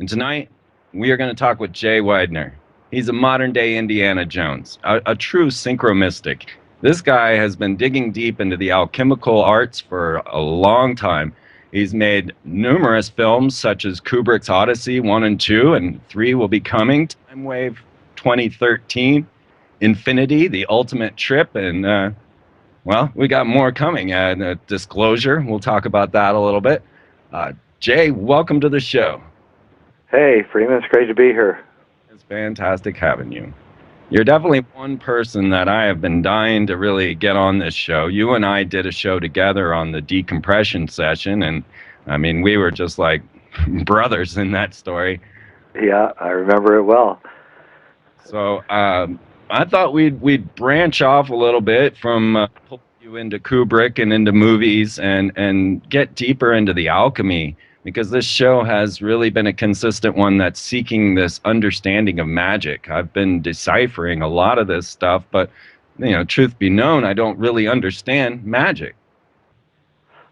And tonight, we are going to talk with Jay Weidner. He's a modern day Indiana Jones, a true synchromystic. This guy has been digging deep into the alchemical arts for a long time. He's made numerous films such as Kubrick's Odyssey 1 and 2, and 3 will be coming, Time Wave 2013, Infinity, The Ultimate Trip, and well, we got more coming. Disclosure, we'll talk about that a little bit. Jay, welcome to the show. Hey, Freeman, it's great to be here. It's fantastic having you. You're definitely one person that I have been dying to really get on this show. You and I did a show together on the decompression session, and I mean, we were just like brothers in that story. Yeah, I remember it well. So I thought we'd branch off a little bit from pulling you into Kubrick and into movies and get deeper into the alchemy, because this show has really been a consistent one that's seeking this understanding of magic. I've been deciphering a lot of this stuff, but truth be known, I don't really understand magic.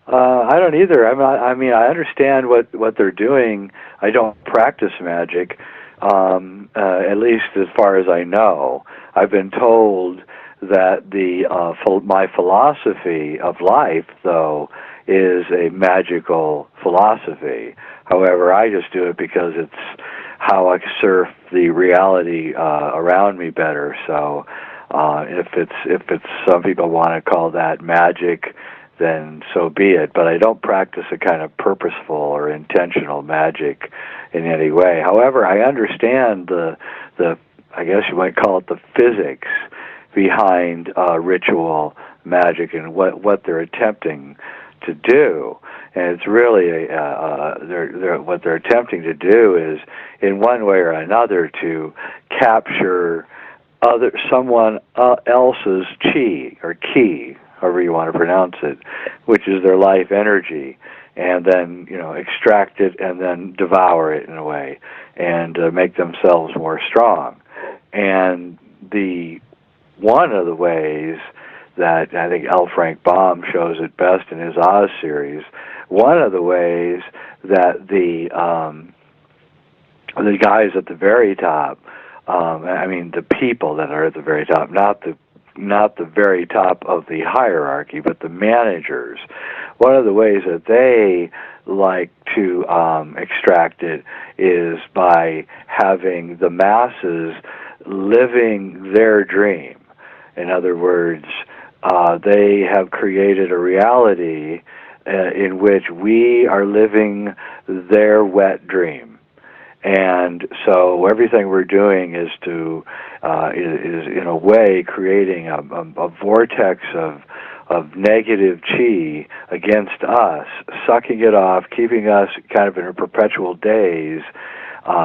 I don't either. I mean, I understand what they're doing. I don't practice magic, at least as far as I know. I've been told that my philosophy of life, though, is a magical philosophy. However, I just do it because it's how I surf the reality around me better. So, if it's some people want to call that magic, then so be it. But I don't practice a kind of purposeful or intentional magic in any way. However, I understand the I guess you might call it the physics behind ritual magic and what they're attempting to do. And it's really what they're attempting to do is, in one way or another, to capture someone else's chi or ki, however you want to pronounce it, which is their life energy, and then extract it and then devour it in a way, and make themselves more strong. And the one of the ways that I think L. Frank Baum shows it best in his Oz series, one of the ways that the guys at the very top, I mean the people that are at the very top, not the very top of the hierarchy, but the managers. One of the ways that they like to extract it is by having the masses living their dream. In other words, they have created a reality in which we are living their wet dream. And so everything we're doing is in a way creating a vortex of negative chi against us, sucking it off, keeping us kind of in a perpetual daze,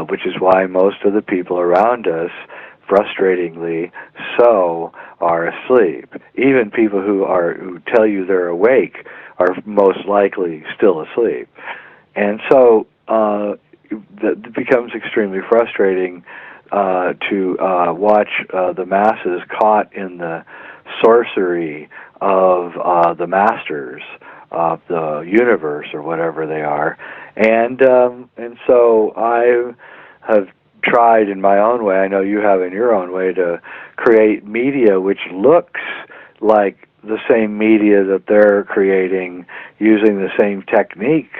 which is why most of the people around us, frustratingly so, are asleep. Even people who tell you they're awake are most likely still asleep. And so it becomes extremely frustrating to watch the masses caught in the sorcery of the masters of the universe, or whatever they are. And so I have tried in my own way, I know you have in your own way, to create media which looks like the same media that they're creating, using the same techniques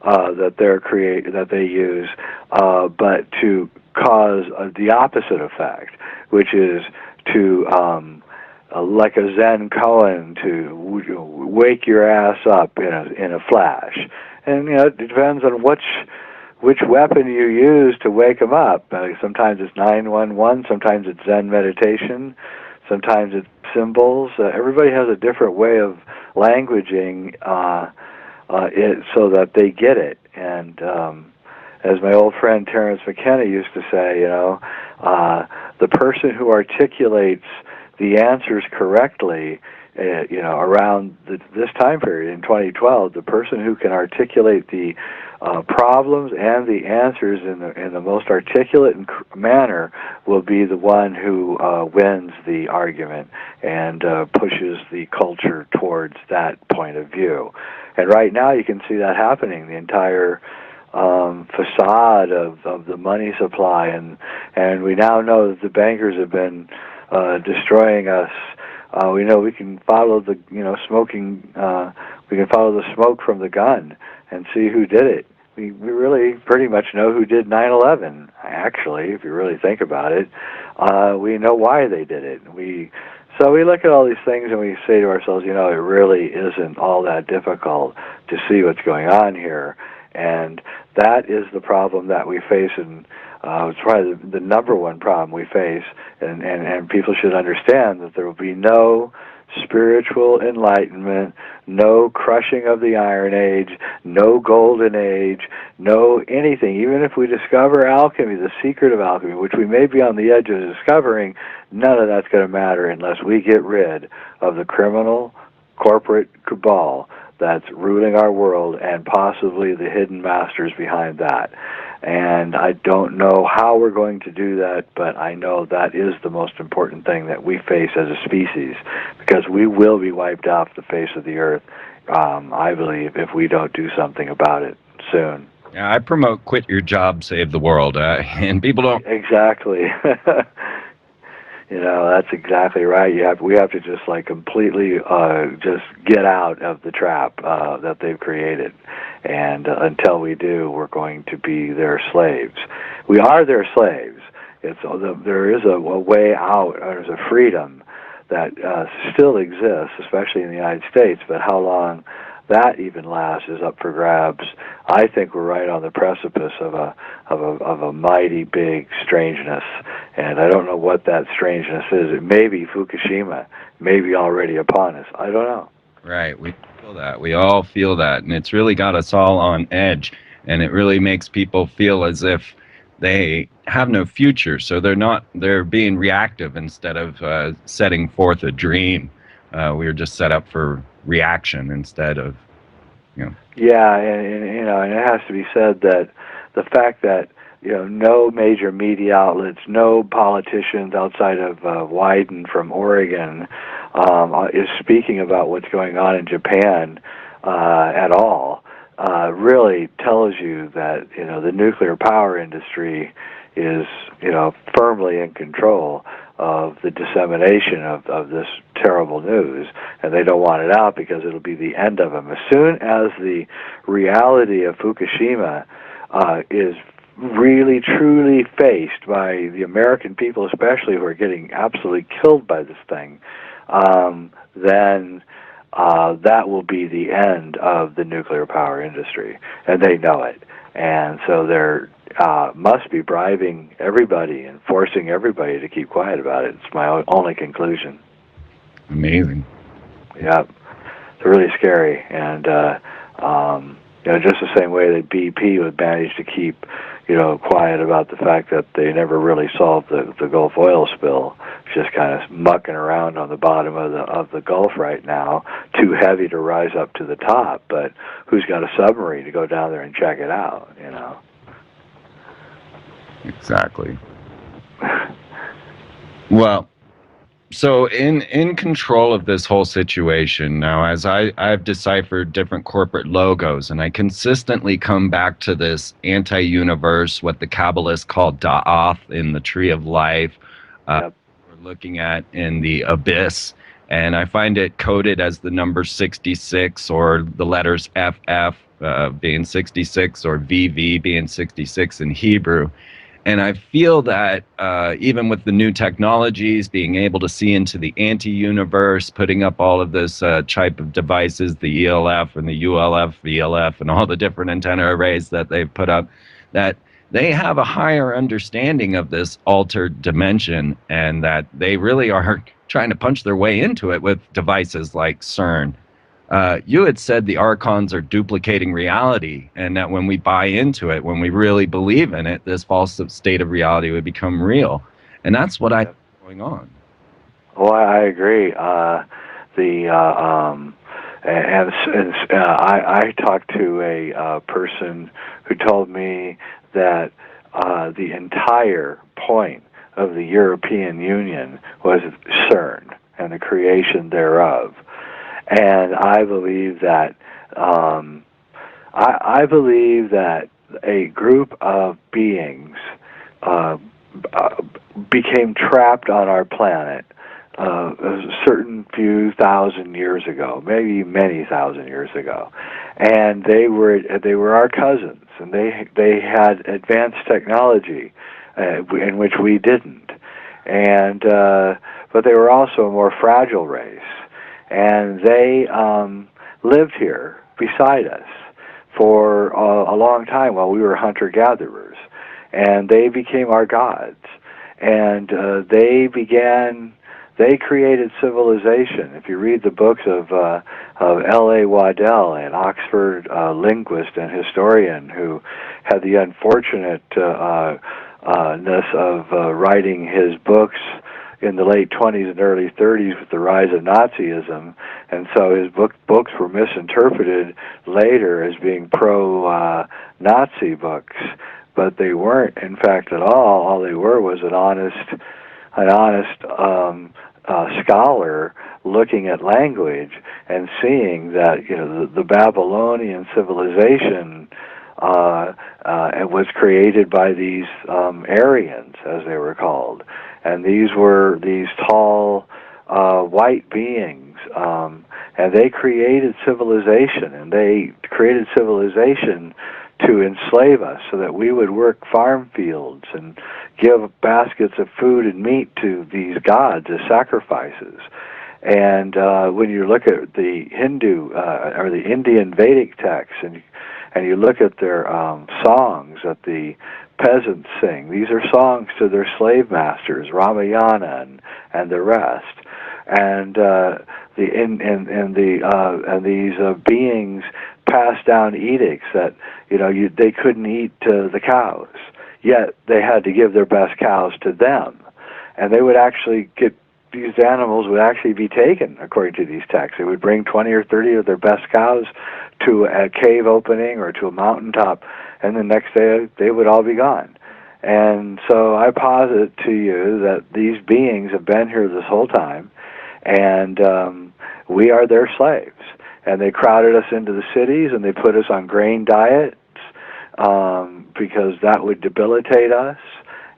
that they use, but to cause the opposite effect, which is to like a Zen koan, to wake your ass up in a flash. And it depends on which weapon you use to wake them up. Sometimes it's 911, sometimes it's Zen meditation, sometimes it's symbols. Everybody has a different way of languaging it so that they get it. And as my old friend Terence McKenna used to say, the person who articulates the answers correctly, around this time period in 2012, the person who can articulate the problems and the answers in the most articulate manner will be the one who wins the argument and pushes the culture towards that point of view. And right now you can see that happening. The entire facade of the money supply, and we now know that the bankers have been destroying us. We know we can follow the smoking. We can follow the smoke from the gun and see who did it. We really pretty much know who did 9/11. Actually, if you really think about it, we know why they did it. So we look at all these things and we say to ourselves, it really isn't all that difficult to see what's going on here. And that is the problem that we face, and it's probably the number one problem we face, and people should understand that there will be no spiritual enlightenment, no crushing of the Iron Age, no Golden Age, no anything. Even if we discover alchemy, the secret of alchemy, which we may be on the edge of discovering, none of that's going to matter unless we get rid of the criminal corporate cabal that's ruling our world, and possibly the hidden masters behind that. And I don't know how we're going to do that, but I know that is the most important thing that we face as a species, because we will be wiped off the face of the earth, I believe, if we don't do something about it soon. Yeah, I promote quit your job, save the world, and people don't. Exactly. That's exactly right. We have to just completely just get out of the trap that they've created, and until we do, we're going to be their slaves. We are their slaves. There is a way out. There's a freedom that still exists, especially in the United States. But how long that even lasts is up for grabs. I think we're right on the precipice of a mighty big strangeness, and I don't know what that strangeness is. It may be Fukushima, maybe already upon us. I don't know. Right, we feel that. We all feel that, and it's really got us all on edge, and it really makes people feel as if they have no future. So they're being reactive instead of setting forth a dream. We're just set up for reaction instead of, Yeah, and it has to be said that the fact that no major media outlets, no politicians outside of Wyden from Oregon is speaking about what's going on in Japan at all, really tells you that the nuclear power industry is firmly in control of the dissemination of this terrible news, and they don't want it out because it'll be the end of them. As soon as the reality of Fukushima is really truly faced by the American people, especially, who are getting absolutely killed by this thing, then that will be the end of the nuclear power industry, and they know it. And so they're must be bribing everybody and forcing everybody to keep quiet about it. It's my only conclusion. amazing. Yeah, it's really scary, and just the same way that BP would manage to keep quiet about the fact that they never really solved the Gulf oil spill. It's just kind of mucking around on the bottom of the Gulf right now, too heavy to rise up to the top. But who's got a submarine to go down there and check it out? Exactly. Well, so in control of this whole situation now, as I've deciphered different corporate logos, and I consistently come back to this anti-universe, what the Kabbalists call Da'ath in the Tree of Life. Yep. We're looking at in the abyss, and I find it coded as the number 66, or the letters FF being 66, or VV being 66 in Hebrew. And I feel that even with the new technologies, being able to see into the anti-universe, putting up all of this type of devices, the ELF and the ULF, VLF, and all the different antenna arrays that they've put up, that they have a higher understanding of this altered dimension, and that they really are trying to punch their way into it with devices like CERN. You had said the archons are duplicating reality, and that when we buy into it, when we really believe in it, this false state of reality would become real. And that's what I think is going on. Well, I agree. I talked to a person who told me that the entire point of the European Union was CERN and the creation thereof. And I believe that I believe that a group of beings uh, became trapped on our planet a certain few thousand years ago, maybe many thousand years ago, and they were our cousins, and they had advanced technology in which we didn't, and but they were also a more fragile race, and they lived here beside us for a long time while we were hunter-gatherers, and they became our gods, and they created civilization. If you read the books of L.A. Waddell, an Oxford linguist and historian who had the unfortunate ness of writing his books in the late 20s and early 30s with the rise of Nazism, and so his books were misinterpreted later as being pro-Nazi books, but they weren't, in fact, at all. All they were was an honest scholar looking at language and seeing that the Babylonian civilization it was created by these Aryans, as they were called, and these were these tall white beings, and they created civilization, to enslave us so that we would work farm fields and give baskets of food and meat to these gods as sacrifices. And when you look at the Hindu or the Indian Vedic texts, and you look at their songs that the peasants sing, these are songs to their slave masters, Ramayana and the rest. And these beings passed down edicts that they couldn't eat the cows, yet they had to give their best cows to them, and they would actually these animals would actually be taken according to these texts. They would bring 20 or 30 of their best cows to a cave opening or to a mountaintop, and the next day they would all be gone. And so I posit to you that these beings have been here this whole time, and we are their slaves. And they crowded us into the cities, and they put us on grain diets because that would debilitate us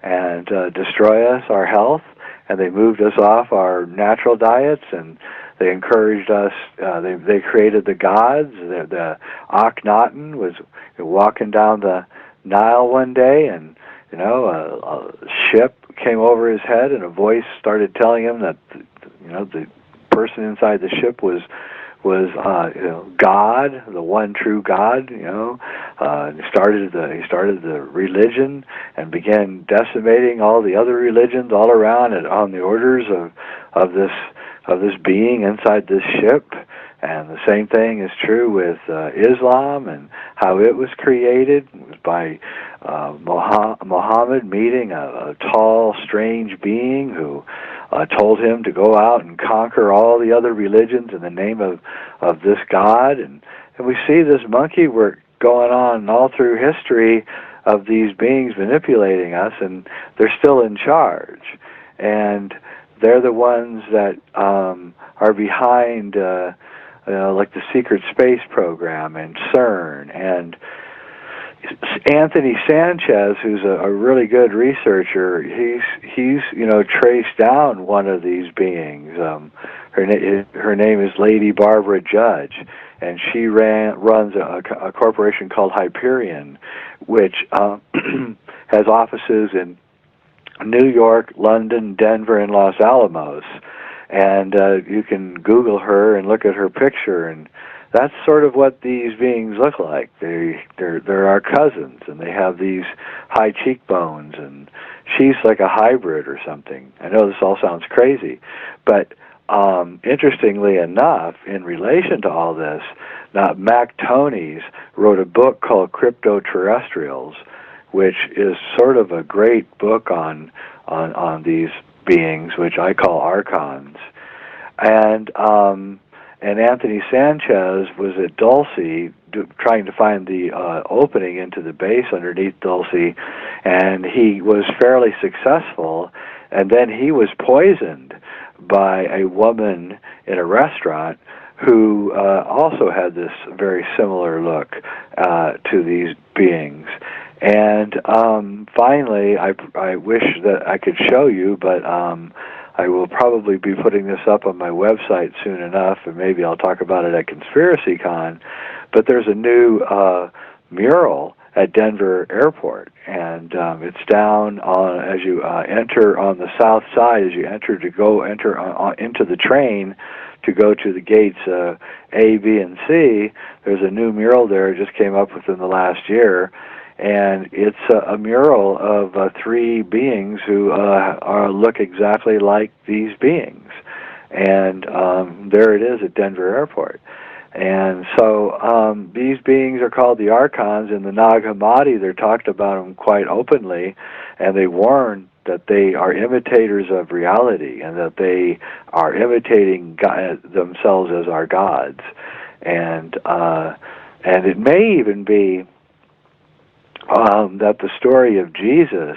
and destroy us, our health. And they moved us off our natural diets, and they encouraged us. They created the gods. The Akhenaten was walking down the Nile one day, and a ship came over his head, and a voice started telling him that the person inside the ship was God, the one true God. He started the religion and began decimating all the other religions all around and on the orders of this being inside this ship. And the same thing is true with Islam and how it was created. It was by Muhammad meeting a tall, strange being who told him to go out and conquer all the other religions in the name of this God. And we see this monkey work going on all through history of these beings manipulating us, and they're still in charge. And they're the ones that are behind like the secret space program and CERN. And Anthony Sanchez, who's a really good researcher, he's traced down one of these beings. Her name is Lady Barbara Judge, and she runs a corporation called Hyperion, which has offices in New York, London, Denver, and Los Alamos. And you can Google her and look at her picture, and that's sort of what these beings look like. They're our cousins, and they have these high cheekbones, and she's like a hybrid or something. I know this all sounds crazy, but interestingly enough, in relation to all this, Mac Tonnies wrote a book called Crypto-Terrestrials, which is sort of a great book on these beings, which I call archons. And Anthony Sanchez was at Dulce trying to find the opening into the base underneath Dulce, and he was fairly successful, and then he was poisoned by a woman in a restaurant who also had this very similar look to these beings. And finally, I wish that I could show you, but I will probably be putting this up on my website soon enough, and maybe I'll talk about it at ConspiracyCon. But there's a new mural at Denver Airport, and it's down on as you enter on the south side. As you enter into the train to go to the gates A, B, and C, there's a new mural there. It just came up within the last year, and it's a mural of three beings who look exactly like these beings. And there it is at Denver Airport. And so these beings are called the Archons. In the Nag Hammadi, they're talked about them quite openly, and they warn that they are imitators of reality and that they are imitating themselves as our gods. And it may even be that the story of Jesus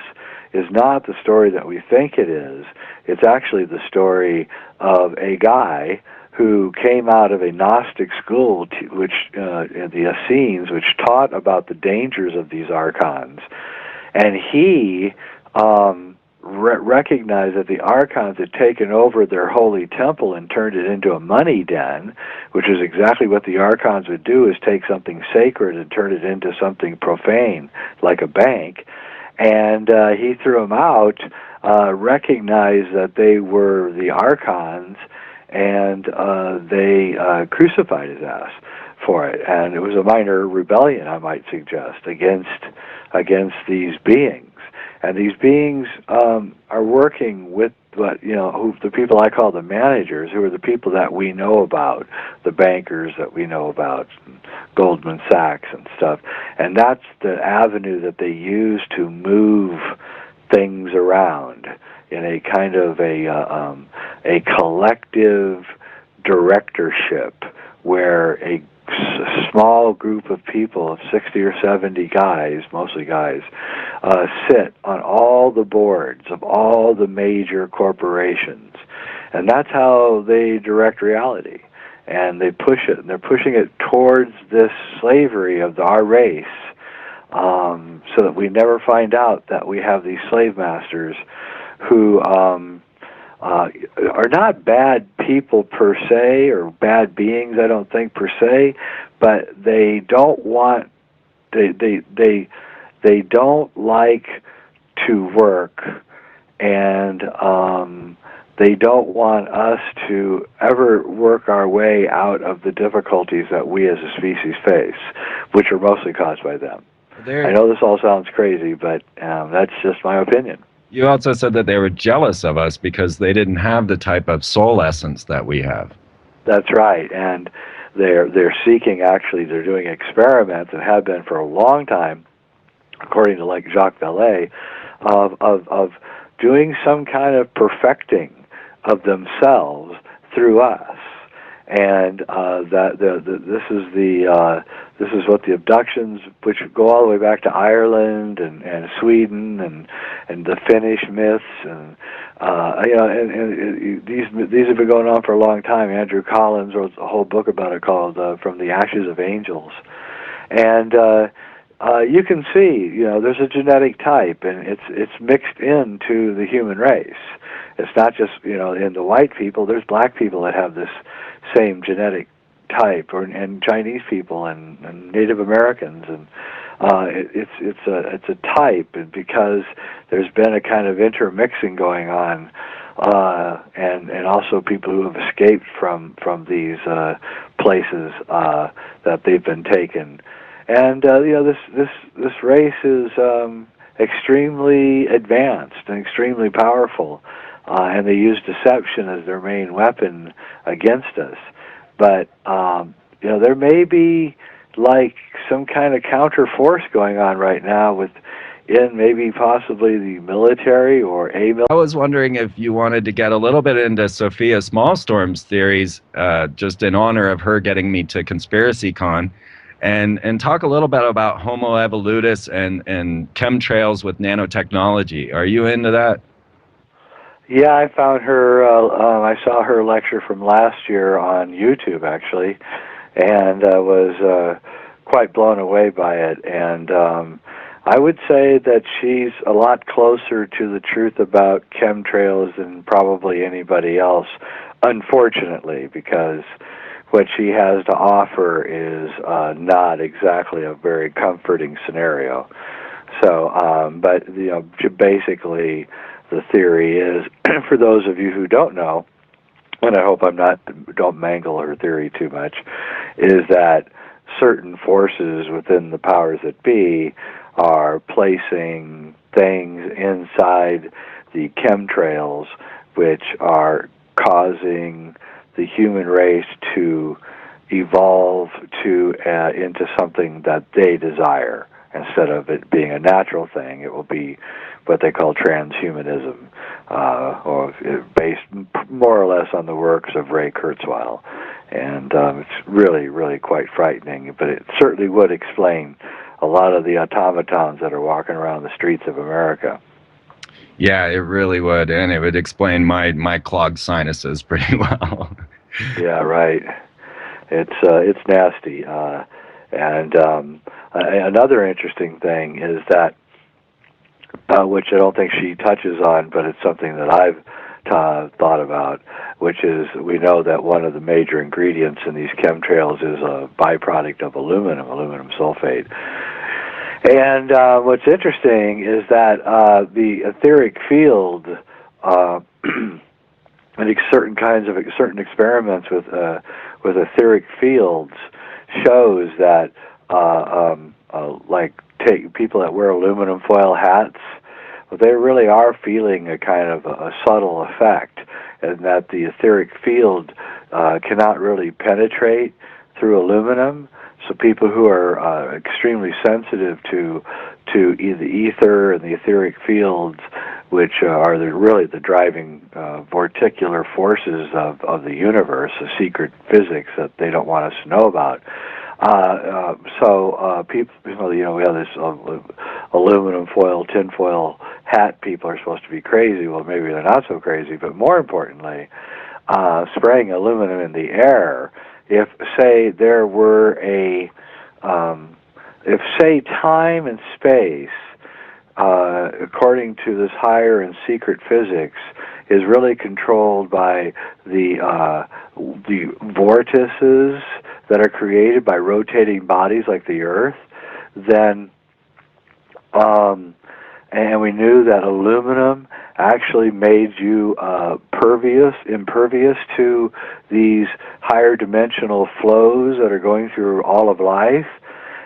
is not the story that we think it is. It's actually the story of a guy who came out of a Gnostic school, which the Essenes, which taught about the dangers of these archons, and he recognized that the archons had taken over their holy temple and turned it into a money den, which is exactly what the archons would do: is take something sacred and turn it into something profane, like a bank. And he threw them out, recognized that they were the archons, and they crucified his ass for it. And it was a minor rebellion, I might suggest, against these beings. And these beings are working with who the people I call the managers, who are the people that we know about, the bankers that we know about, Goldman Sachs and stuff. And that's the avenue that they use to move things around in a kind of a collective directorship, where a small group of people, of 60 or 70 guys, mostly guys, sit on all the boards of all the major corporations. And that's how they direct reality. And they push it, and they're pushing it towards this slavery of our race, so that we never find out that we have these slave masters who are not bad people per se, or bad beings, I don't think, per se, but they don't want, they don't like to work, and they don't want us to ever work our way out of the difficulties that we as a species face, which are mostly caused by them. I know this all sounds crazy, but that's just my opinion. You also said that they were jealous of us because they didn't have the type of soul essence that we have. That's right, and they're seeking, actually, they're doing experiments, and have been for a long time, according to like Jacques Vallée, of doing some kind of perfecting of themselves through us. And this is what the abductions, which go all the way back to Ireland and Sweden and the Finnish myths, and these have been going on for a long time. Andrew Collins wrote a whole book about it called "From the Ashes of Angels," and you can see, there's a genetic type, and it's mixed into the human race. It's not just in the white people. There's black people that have this same genetic type, and Chinese people and Native Americans, and it's a type, and because there's been a kind of intermixing going on, and also people who have escaped from these places that they've been taken, and this race is extremely advanced and extremely powerful, and they use deception as their main weapon against us. But there may be like some kind of counter force going on right now within maybe possibly the military or a military. I was wondering if you wanted to get a little bit into Sophia Smallstorm's theories, just in honor of her getting me to ConspiracyCon, and talk a little bit about Homo evolutus and chemtrails with nanotechnology. Are you into that? Yeah, I found her. I saw her lecture from last year on YouTube, actually, and was quite blown away by it. And I would say that she's a lot closer to the truth about chemtrails than probably anybody else, unfortunately, because what she has to offer is not exactly a very comforting scenario. So, but basically, the theory is, for those of you who don't know, and I hope don't mangle her theory too much, is that certain forces within the powers that be are placing things inside the chemtrails which are causing the human race to evolve to into something that they desire. Instead of it being a natural thing, it will be what they call transhumanism, or based more or less on the works of Ray Kurzweil. And it's really, really quite frightening, but it certainly would explain a lot of the automatons that are walking around the streets of America. Yeah, it really would, and it would explain my clogged sinuses pretty well. Yeah, right. It's nasty. And another interesting thing is that, which I don't think she touches on, but it's something that I've thought about, which is we know that one of the major ingredients in these chemtrails is a byproduct of aluminum sulfate. And what's interesting is that the etheric field, and certain experiments with etheric fields shows that like take people that wear aluminum foil hats, well, they really are feeling a kind of a subtle effect, and that the etheric field cannot really penetrate through aluminum. So people who are extremely sensitive to the ether and the etheric fields, which are really the driving vorticular forces of the universe, the secret physics that they don't want us to know about. So people, we have this aluminum foil, tin foil hat. People are supposed to be crazy. Well, maybe they're not so crazy. But more importantly, spraying aluminum in the air. If say there were if say time and space, according to this higher and secret physics, is really controlled by the vortices that are created by rotating bodies like the Earth, then and we knew that aluminum actually made you impervious to these higher dimensional flows that are going through all of life.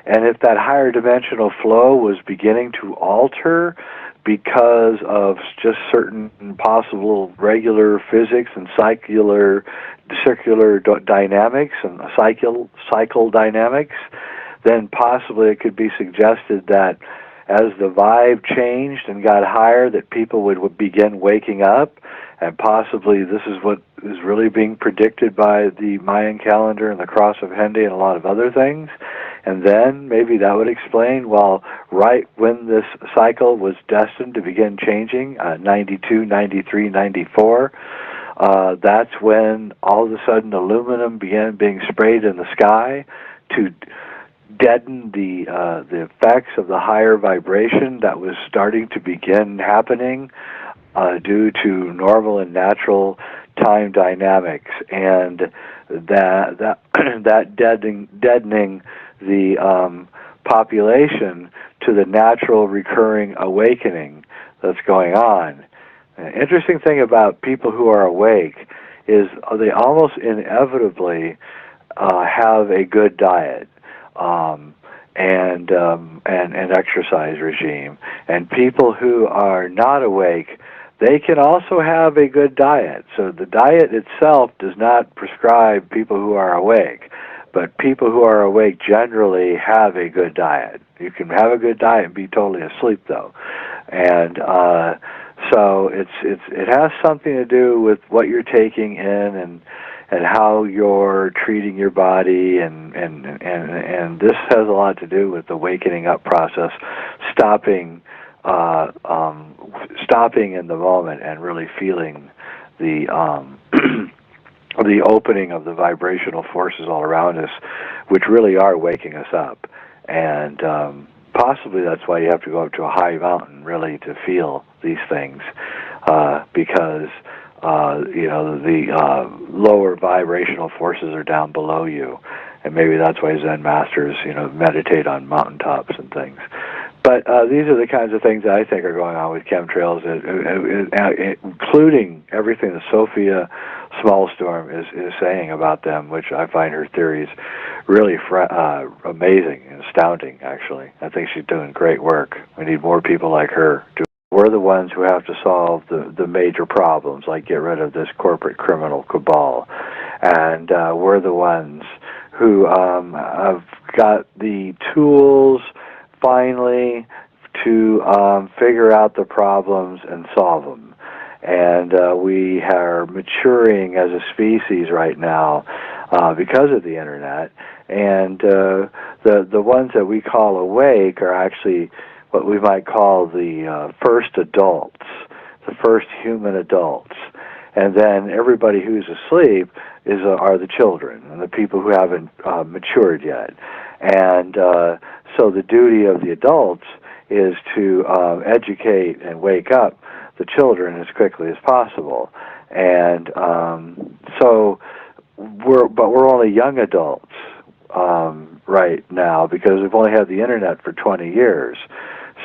And if that higher dimensional flow was beginning to alter because of just certain possible regular physics and circular dynamics and cycle dynamics, then possibly it could be suggested that as the vibe changed and got higher, that people would begin waking up, and possibly this is what is really being predicted by the Mayan calendar and the Cross of Hendy and a lot of other things. And then maybe that would explain, well, right when this cycle was destined to begin changing, 92, 93, 94, that's when all of a sudden aluminum began being sprayed in the sky to deaden the effects of the higher vibration that was starting to begin happening due to normal and natural time dynamics, and that deadening the population to the natural recurring awakening that's going on. An interesting thing about people who are awake is they almost inevitably have a good diet. And exercise regime. And people who are not awake, they can also have a good diet. So the diet itself does not prescribe people who are awake, but people who are awake generally have a good diet. You can have a good diet and be totally asleep, though. And so it has something to do with what you're taking in and how you're treating your body, and this has a lot to do with the wakening up process, stopping stopping in the moment and really feeling the the opening of the vibrational forces all around us, which really are waking us up. And possibly that's why you have to go up to a high mountain really to feel these things, because the lower vibrational forces are down below you, and maybe that's why Zen masters meditate on mountaintops and things. But these are the kinds of things that I think are going on with chemtrails, including everything that Sophia Smallstorm is saying about them, which I find her theories really amazing and astounding, actually. I think she's doing great work. We need more people like her. We're the ones who have to solve the major problems, like get rid of this corporate criminal cabal. And we're the ones who have got the tools finally to figure out the problems and solve them. And we are maturing as a species right now because of the internet. And the ones that we call awake are actually what we might call the first adults, the first human adults. And then everybody who's asleep are the children and the people who haven't matured yet. And so the duty of the adults is to educate and wake up the children as quickly as possible. And we're only young adults right now because we've only had the internet for 20 years.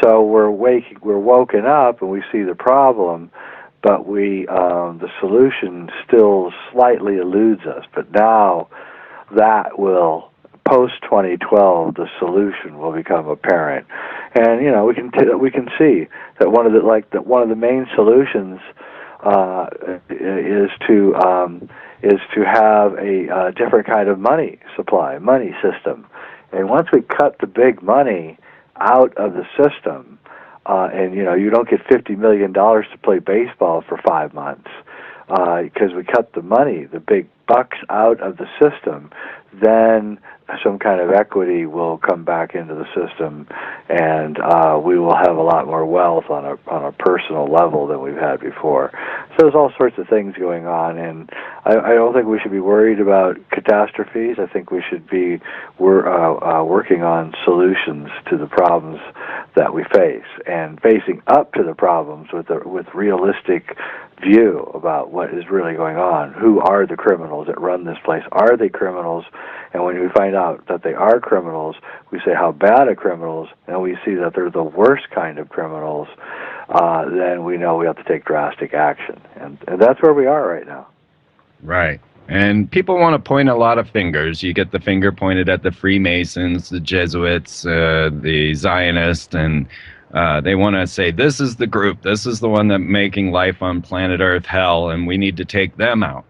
So we're woken up and we see the problem, but the solution still slightly eludes us. But now that will, post-2012, the solution will become apparent, and we can see that one of the main solutions is to have a different kind of money system, and once we cut the big money out of the system, and you don't get $50 million to play baseball for 5 months because we cut the big bucks out of the system, then some kind of equity will come back into the system, and we will have a lot more wealth on a personal level than we've had before. So there's all sorts of things going on, and I don't think we should be worried about catastrophes. I think we should be working on solutions to the problems that we face, and facing up to the problems with realistic view about what is really going on. Who are the criminals that run this place? Are they criminals? And when we find out that they are criminals, we say how bad are criminals, and we see that they're the worst kind of criminals, then we know we have to take drastic action. And that's where we are right now. Right. And people want to point a lot of fingers. You get the finger pointed at the Freemasons, the Jesuits, the Zionists, and they want to say, this is the group, this is the one that's making life on planet Earth hell, and we need to take them out.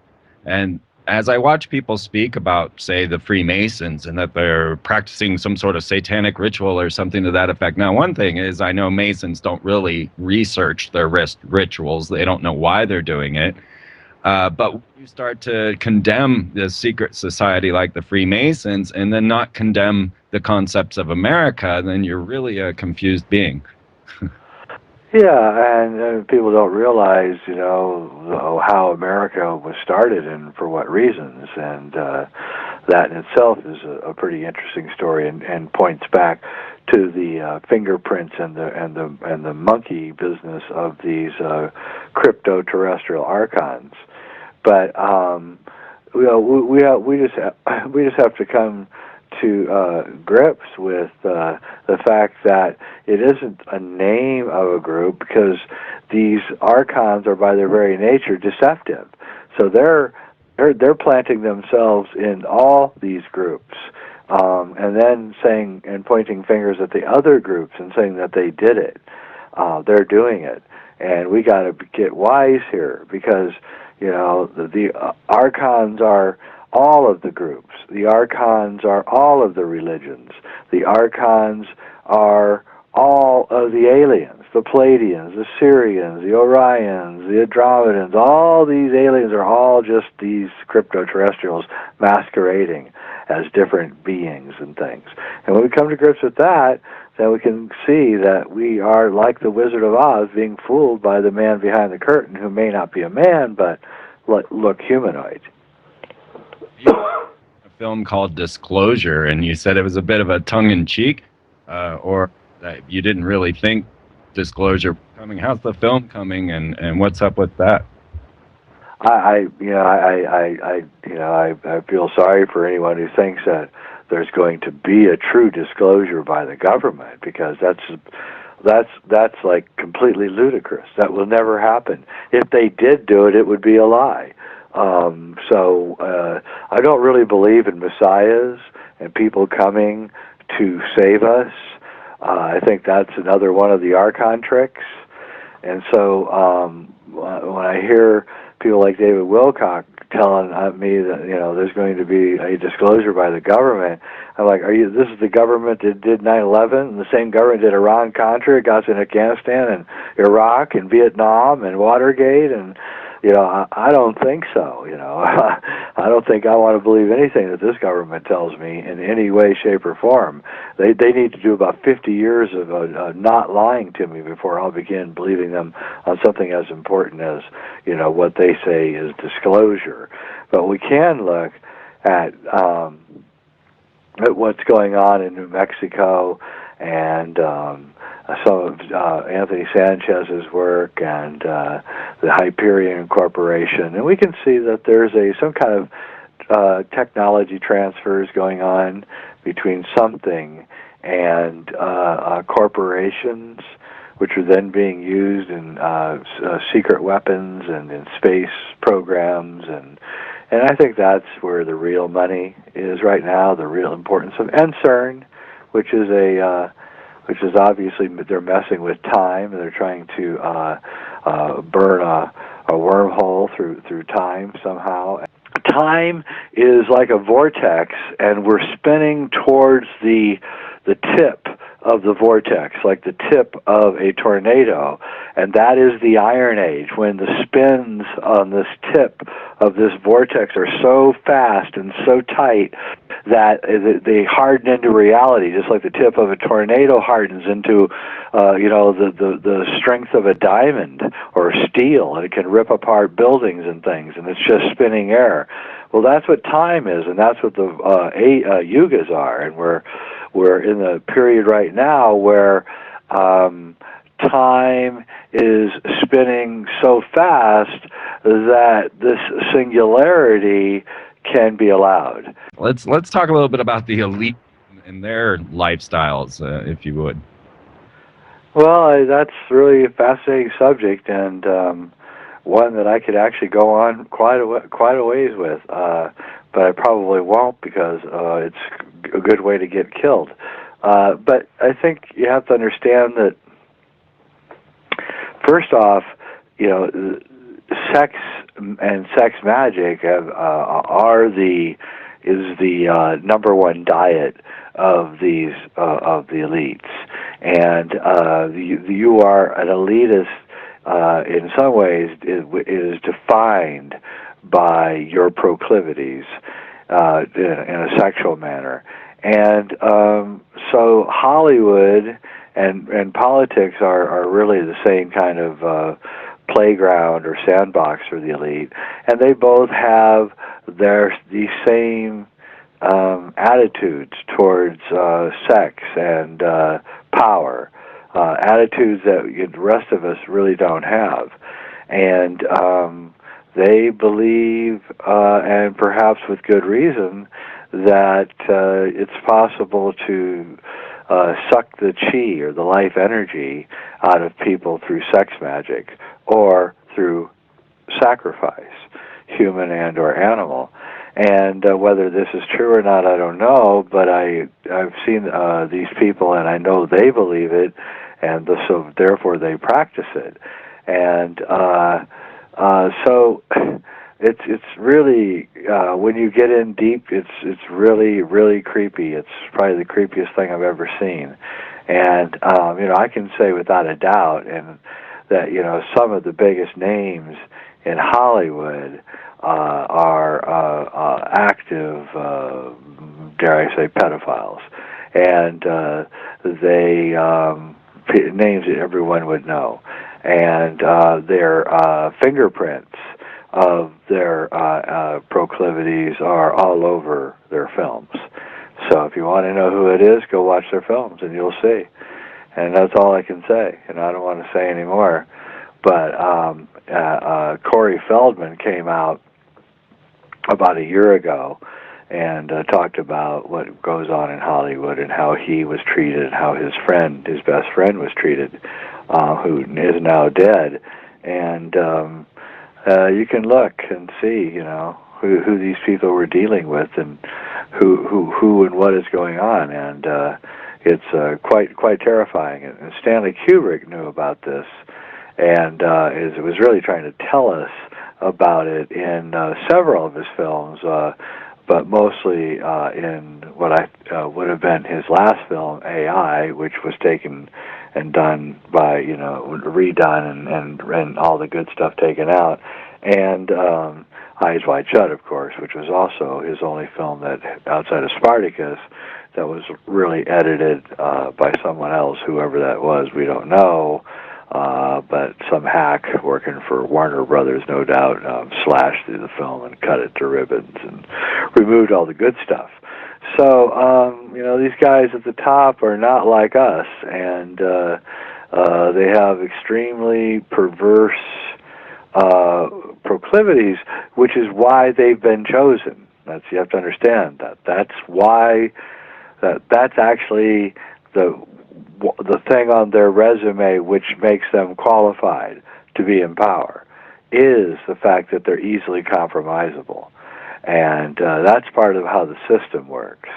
And as I watch people speak about, say, the Freemasons and that they're practicing some sort of satanic ritual or something to that effect. Now, one thing is I know Masons don't really research their rituals. They don't know why they're doing it. But when you start to condemn the secret society like the Freemasons and then not condemn the concepts of America, then you're really a confused being. Yeah, and people don't realize, how America was started and for what reasons, and that in itself is a pretty interesting story, and points back to the fingerprints and the monkey business of these crypto-terrestrial archons. But we just have to come to grips with the fact that it isn't a name of a group, because these archons are by their very nature deceptive. So they're planting themselves in all these groups, and then saying and pointing fingers at the other groups and saying that they did it. They're doing it, and we got to get wise here, because the archons are all of the groups. The archons are all of the religions. The archons are all of the aliens, the Pleiadians, the Syrians, the Orions, the Andromedans. All these aliens are all just these crypto-terrestrials masquerading as different beings and things. And when we come to grips with that, then we can see that we are like the Wizard of Oz, being fooled by the man behind the curtain, who may not be a man, but look humanoid. A film called Disclosure, and you said it was a bit of a tongue-in-cheek, or that you didn't really think Disclosure was coming. How's the film coming, and what's up with that? I feel sorry for anyone who thinks that there's going to be a true disclosure by the government, because that's like completely ludicrous. That will never happen. If they did do it, it would be a lie. I don't really believe in messiahs and people coming to save us. I think that's another one of the Archon tricks. And so when I hear people like David Wilcock telling me that there's going to be a disclosure by the government, I'm like, this is the government that did 9/11, and the same government did Iran-Contra, got in Afghanistan and Iraq and Vietnam and Watergate, and I don't think so. I don't think I want to believe anything that this government tells me in any way, shape, or form. They need to do about 50 years of not lying to me before I'll begin believing them on something as important as what they say is disclosure. But we can look at what's going on in New Mexico and some of Anthony Sanchez's work and the Hyperion Corporation, and we can see that there's some kind of technology transfers going on between something and corporations, which are then being used in secret weapons and in space programs, and I think that's where the real money is right now. The real importance of CERN, which is obviously they're messing with time, and they're trying to burn a wormhole through time somehow. Time is like a vortex, and we're spinning towards the tip of the vortex, like the tip of a tornado, and that is the Iron Age, when the spins on this tip of this vortex are so fast and so tight that they harden into reality, just like the tip of a tornado hardens into the strength of a diamond or steel, and it can rip apart buildings and things, and it's just spinning air. Well, that's what time is, and that's what the yugas are, and we're in the period right now where time is spinning so fast that this singularity can be allowed. Let's talk a little bit about the elite and their lifestyles, if you would. Well, that's really a fascinating subject, and one that I could actually go on quite a ways with, but I probably won't, because it's a good way to get killed. But I think you have to understand that, first off, sex and sex magic is the number one diet of the elites, and you are an elitist. In some ways, is defined by your proclivities in a sexual manner, and so Hollywood and politics are really the same kind of playground or sandbox for the elite, and they both have these same attitudes towards sex and power. Attitudes that the rest of us really don't have. And they believe, and perhaps with good reason, that it's possible to suck the chi, or the life energy, out of people through sex magic or through sacrifice, human and or animal. And whether this is true or not, I don't know, but I've seen these people, and I know they believe it, and so therefore they practice it. And so it's really, when you get in deep, it's really, really creepy. It's probably the creepiest thing I've ever seen. And I can say without a doubt, and that some of the biggest names in Hollywood are active, dare I say, pedophiles. and they names that everyone would know, and their fingerprints of their proclivities are all over their films. So if you want to know who it is, go watch their films, and you'll see. And that's all I can say, and I don't want to say any more. But Corey Feldman came out about a year ago and talked about what goes on in Hollywood and how he was treated, how his best friend was treated, who is now dead. And you can look and see, who these people were dealing with and who and what is going on. And it's quite terrifying. And Stanley Kubrick knew about this, and was really trying to tell us about it in several of his films, but mostly in what I would have been his last film, AI, which was taken and done by, redone and all the good stuff taken out, and Eyes Wide Shut, of course, which was also his only film that, outside of Spartacus, that was really edited by someone else, whoever that was, we don't know. But some hack working for Warner Brothers, no doubt, slashed through the film and cut it to ribbons and removed all the good stuff. So, these guys at the top are not like us, and they have extremely perverse proclivities, which is why they've been chosen. You have to understand that. That's why. That's actually the thing on their resume which makes them qualified to be in power, is the fact that they're easily compromisable. And that's part of how the system works.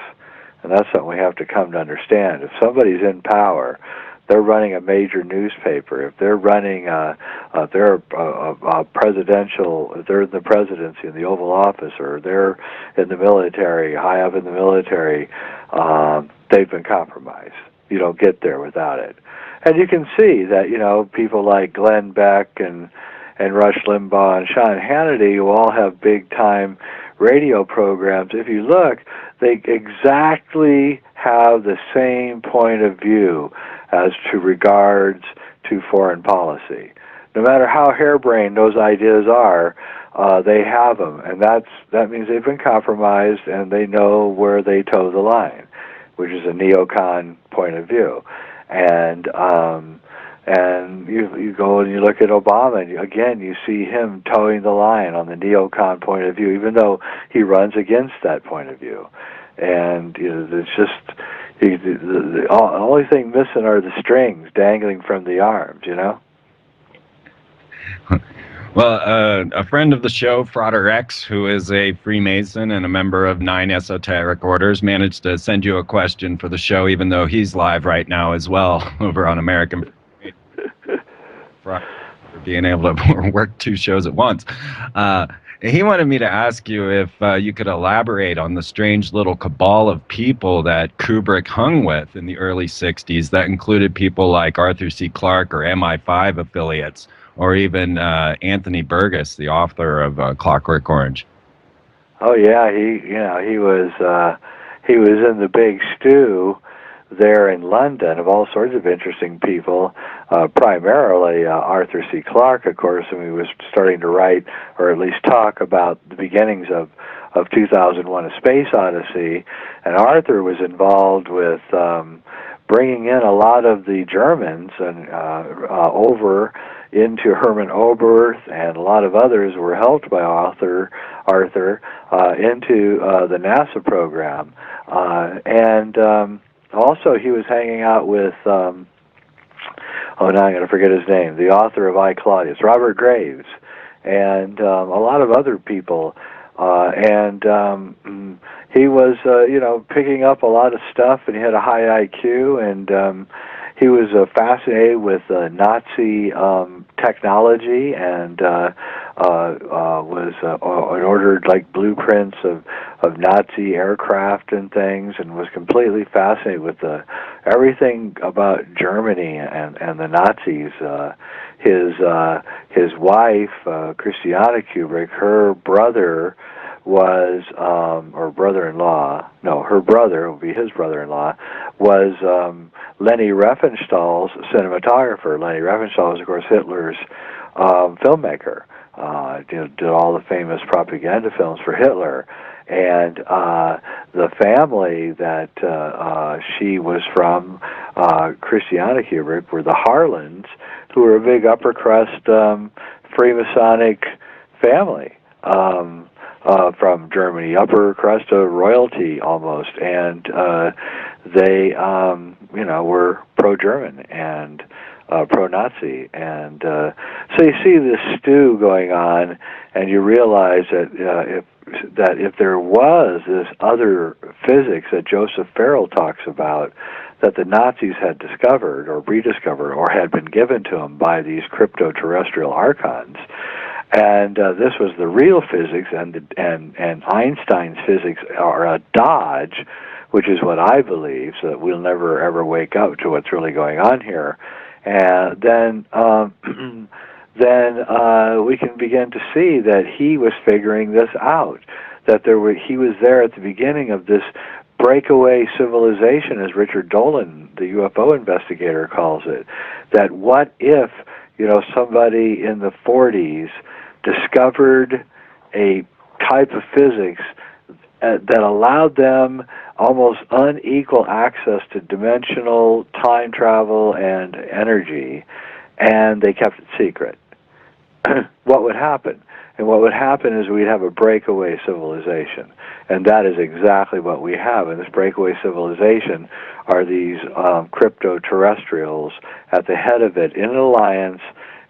And that's something we have to come to understand. If somebody's in power, they're running a major newspaper, if they're running if they're a presidential, if they're in the presidency, in the Oval Office, or they're in the military, high up in the military, they've been compromised. You don't get there without it. And you can see that, people like Glenn Beck and Rush Limbaugh and Sean Hannity, who all have big-time radio programs, if you look, they exactly have the same point of view as to regards to foreign policy. No matter how harebrained those ideas are, they have them, and that means they've been compromised, and they know where they toe the line, which is a neocon point of view. And you go and you look at Obama, and again you see him towing the line on the neocon point of view, even though he runs against that point of view. And it's just the only thing missing are the strings dangling from the arms. Well, a friend of the show, Frater X, who is a Freemason and a member of 9 esoteric orders, managed to send you a question for the show, even though he's live right now as well over on American for being able to work 2 shows at once. He wanted me to ask you if you could elaborate on the strange little cabal of people that Kubrick hung with in the early 60s that included people like Arthur C. Clarke or MI5 affiliates, or even Anthony Burgess, the author of Clockwork Orange. Oh yeah, he was in the big stew there in London of all sorts of interesting people, primarily Arthur C. Clarke, of course, and he was starting to write, or at least talk about the beginnings of 2001: A Space Odyssey, and Arthur was involved with bringing in a lot of the Germans and over into Hermann Oberth, and a lot of others were helped by Arthur into the NASA program, and also he was hanging out with now I'm going to forget his name, the author of I, Claudius, Robert Graves, and a lot of other people, and he was picking up a lot of stuff, and he had a high IQ, and he was fascinated with Nazi technology, and ordered like blueprints of Nazi aircraft and things, and was completely fascinated with everything about Germany and the Nazis. His wife, Christiana Kubrick, her brother was, or brother-in-law, no, her brother, it would be his brother-in-law, was Leni Riefenstahl's cinematographer. Leni Riefenstahl was, of course, Hitler's filmmaker. Did all the famous propaganda films for Hitler. And the family that she was from, Christiana Kubrick, were the Harlans, who were a big upper crust Freemasonic family from Germany, upper crust of royalty almost, and they, were pro-German and pro-Nazi, and so you see this stew going on, and you realize that if there was this other physics that Joseph Farrell talks about, that the Nazis had discovered or rediscovered or had been given to them by these crypto-terrestrial archons, and this was the real physics, and Einstein's physics are a dodge, which is what I believe, so that we'll never ever wake up to what's really going on here. And then we can begin to see that he was figuring this out, that he was there at the beginning of this breakaway civilization, as Richard Dolan, the UFO investigator, calls it. That what if, somebody in the 40s discovered a type of physics that allowed them almost unequal access to dimensional time travel and energy, and they kept it secret. What would happen? And what would happen is we'd have a breakaway civilization. And that is exactly what we have. And this breakaway civilization are these crypto-terrestrials at the head of it, in an alliance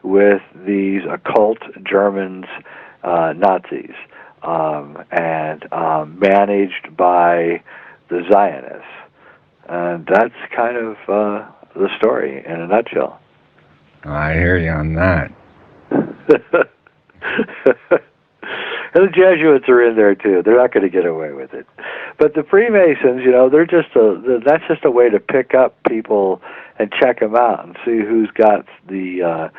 with these occult Germans, Nazis, and managed by the Zionists. And that's kind of the story in a nutshell. I hear you on that. And the Jesuits are in there too. They're not going to get away with it. But the Freemasons, they're that's just a way to pick up people and check them out and see who's got the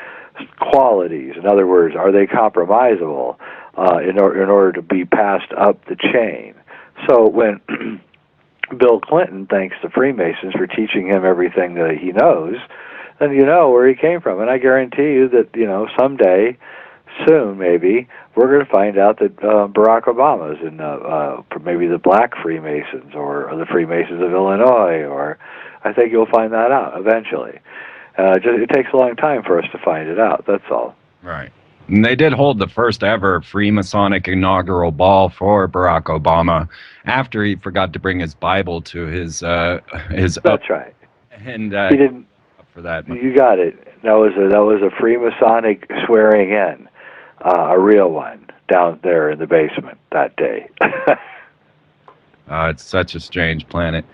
qualities. In other words, are they compromisable in order to be passed up the chain? So when Bill Clinton thanks the Freemasons for teaching him everything that he knows, then you know where he came from. And I guarantee you that, someday, soon maybe, we're going to find out that Barack Obama is in maybe the Black Freemasons or the Freemasons of Illinois, or I think you'll find that out eventually. It takes a long time for us to find it out, that's all. Right. And they did hold the first ever Freemasonic inaugural ball for Barack Obama after he forgot to bring his Bible to his That's right. And he didn't. For that. You got it. That was a Freemasonic swearing in, a real one down there in the basement that day. It's such a strange planet.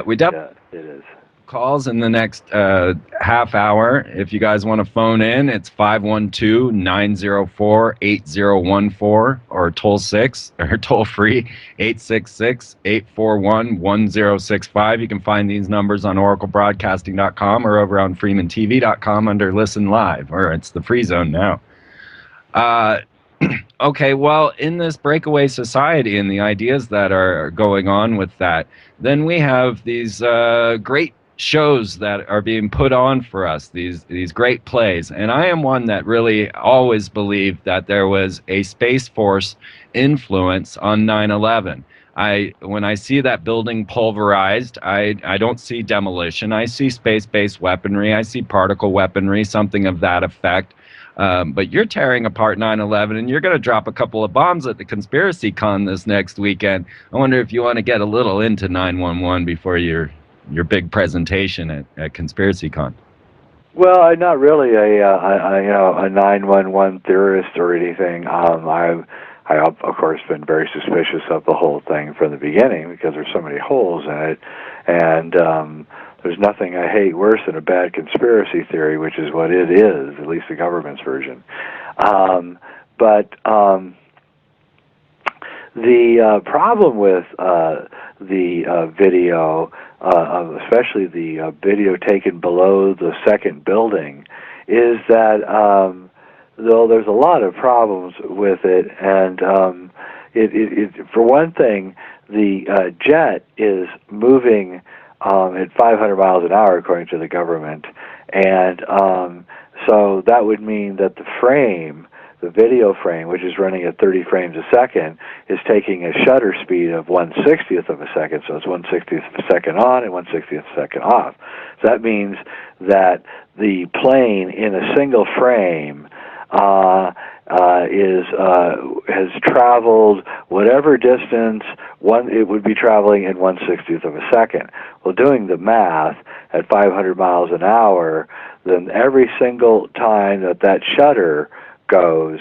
We definitely it is. Calls in the next half hour. If you guys want to phone in, it's 512-904-8014 or toll free 866-841-1065. You can find these numbers on oraclebroadcasting.com or over on freemantv.com under Listen Live, or it's the free zone now. Okay, well, in this breakaway society and the ideas that are going on with that, then we have these great shows that are being put on for us, these great plays. And I am one that really always believed that there was a Space Force influence on 9/11. When I see that building pulverized, I don't see demolition. I see space-based weaponry. I see particle weaponry, something of that effect. But you're tearing apart 9/11, and you're going to drop a couple of bombs at the Conspiracy Con this next weekend. I wonder if you want to get a little into 9/11 before your big presentation at Conspiracy Con. Well, I'm not really a 9/11 theorist or anything. I of course been very suspicious of the whole thing from the beginning because there's so many holes in it, and there's nothing I hate worse than a bad conspiracy theory, which is what it is, at least the government's version. But the problem with the video, especially the video taken below the second building, is that though there's a lot of problems with it, and for one thing, the jet is moving at 500 miles an hour, according to the government, and so that would mean that the frame, the video frame, which is running at 30 frames a second, is taking a shutter speed of 1/60th of a second. So it's 1/60th of a second on and 1/60th of a second off. So that means that the plane in a single frame has traveled whatever distance it would be traveling in 1/60th of a second. Well, doing the math at 500 miles an hour, then every single time that shutter goes,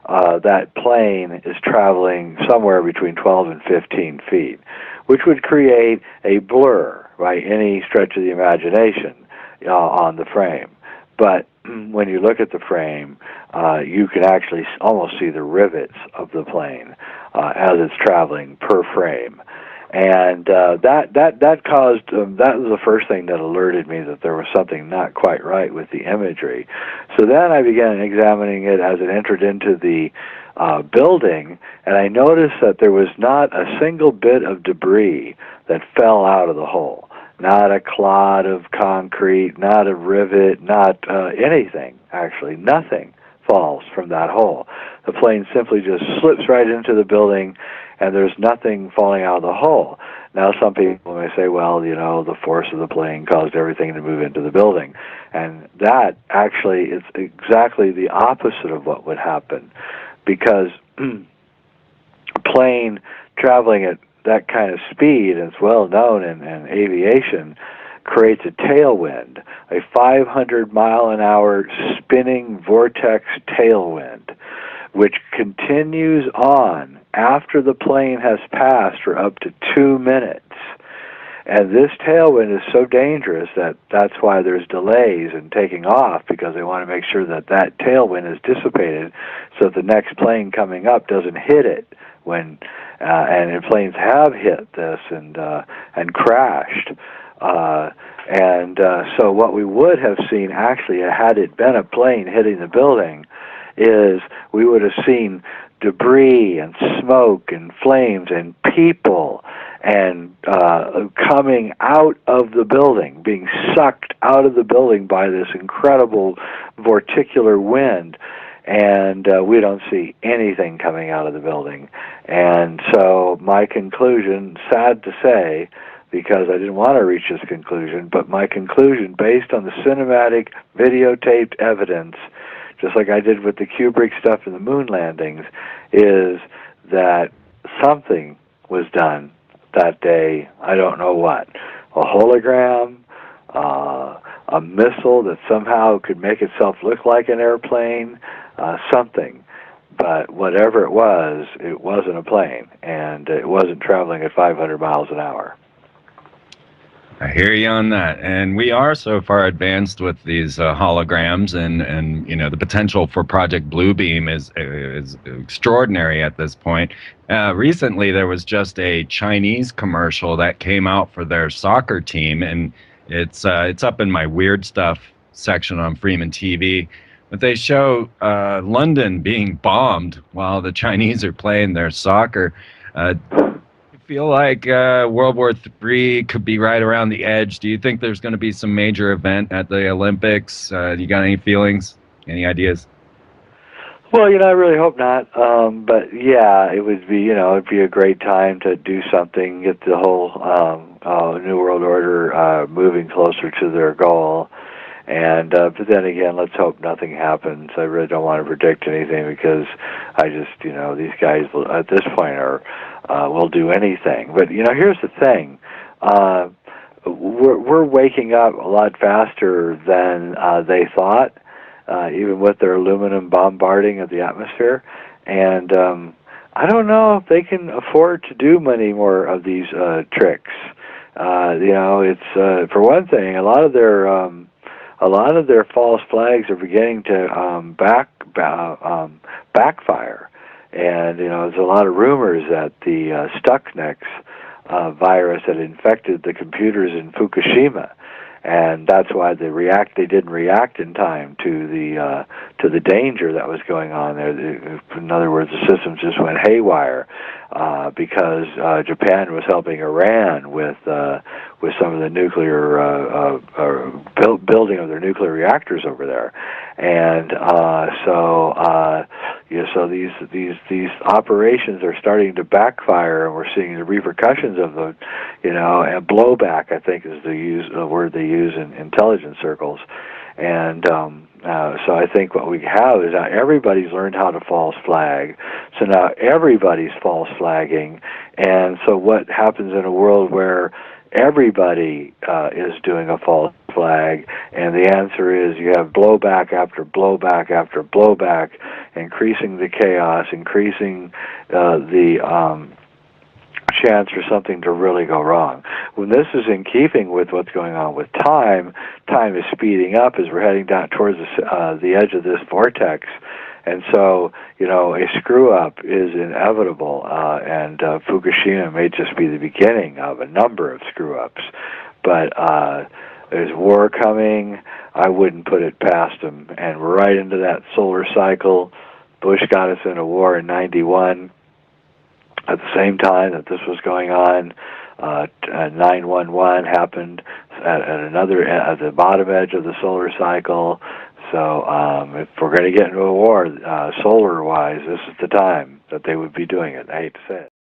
that plane is traveling somewhere between 12 and 15 feet, which would create a blur by any stretch of the imagination on the frame. But when you look at the frame, you can actually almost see the rivets of the plane as it's traveling per frame. And that caused, that was the first thing that alerted me that there was something not quite right with the imagery. So then I began examining it as it entered into the building, and I noticed that there was not a single bit of debris that fell out of the hole. Not a clod of concrete, not a rivet, not anything, actually. Nothing falls from that hole. The plane simply just slips right into the building, and there's nothing falling out of the hole. Now, some people may say, well, you know, the force of the plane caused everything to move into the building. And that actually is exactly the opposite of what would happen, because a plane traveling at that kind of speed, and it's well known in aviation, creates a tailwind, a 500-mile-an-hour spinning vortex tailwind, which continues on after the plane has passed for up to 2 minutes. And this tailwind is so dangerous that's why there's delays in taking off, because they want to make sure that tailwind is dissipated so that the next plane coming up doesn't hit it. And planes have hit this and crashed. So what we would have seen, actually, had it been a plane hitting the building, is we would have seen debris and smoke and flames and people and coming out of the building, being sucked out of the building by this incredible vorticular wind. And we don't see anything coming out of the building. And so my conclusion, sad to say, because I didn't want to reach this conclusion, but my conclusion, based on the cinematic videotaped evidence, just like I did with the Kubrick stuff and the moon landings, is that something was done that day. I don't know what. A hologram, a missile that somehow could make itself look like an airplane, something. But whatever it wasn't a plane, and it wasn't traveling at 500 miles an hour. I hear you on that, and we are so far advanced with these holograms, and you know, the potential for Project Bluebeam is extraordinary at this point. Recently, there was just a Chinese commercial that came out for their soccer team, and it's up in my weird stuff section on Freeman TV. But they show London being bombed while the Chinese are playing their soccer. Feel like World War III could be right around the edge. Do you think there's going to be some major event at the Olympics? You got any feelings? Any ideas? Well, you know, I really hope not. But yeah, it would be, you know, it'd be a great time to do something, get the whole New World Order moving closer to their goal. And but then again, let's hope nothing happens. I really don't want to predict anything, because I just, you know, these guys at this point will do anything. But you know, here's the thing: we're waking up a lot faster than they thought, even with their aluminum bombarding of the atmosphere. And I don't know if they can afford to do many more of these tricks. You know, it's for one thing, a lot of their false flags are beginning to backfire. And, you know, there's a lot of rumors that the Stuxnet virus had infected the computers in Fukushima, and that's why they didn't react in time to to the danger that was going on there. In other words, the systems just went haywire because Japan was helping Iran with some of the nuclear building of their nuclear reactors over there, and so these operations are starting to backfire, and we're seeing the repercussions of them, and blowback, I think, is the word they use in intelligence circles. And so I think what we have is now everybody's learned how to false flag. So now everybody's false flagging. And so what happens in a world where everybody is doing a false flag, and the answer is you have blowback after blowback after blowback, increasing the chaos, increasing the chance for something to really go wrong. When this is in keeping with what's going on with time is speeding up as we're heading down towards the edge of this vortex. And so, a screw-up is inevitable, and Fukushima may just be the beginning of a number of screw-ups. But there's war coming. I wouldn't put it past them. And we're right into that solar cycle. Bush got us in a war in '91. At the same time that this was going on, 9/11 happened at the bottom edge of the solar cycle. So if we're going to get into a war, solar-wise, this is the time that they would be doing it. I hate to say it.